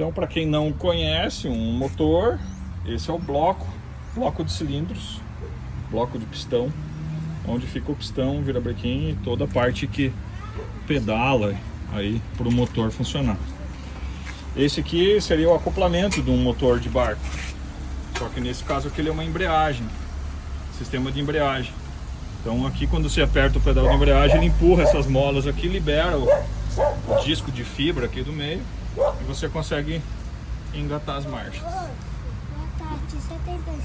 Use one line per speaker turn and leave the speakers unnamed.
Então, para quem não conhece um motor, esse é o bloco de cilindros, bloco de pistão, onde fica o pistão, virabrequim e toda a parte que pedala aí para o motor funcionar. Esse aqui seria o acoplamento de um motor de barco, só que nesse caso aqui ele é uma embreagem, sistema de embreagem. Então aqui quando você aperta o pedal de embreagem, ele empurra essas molas aqui, libera o disco de fibra aqui do meio e você consegue engatar as marchas.
Boa tarde, 75.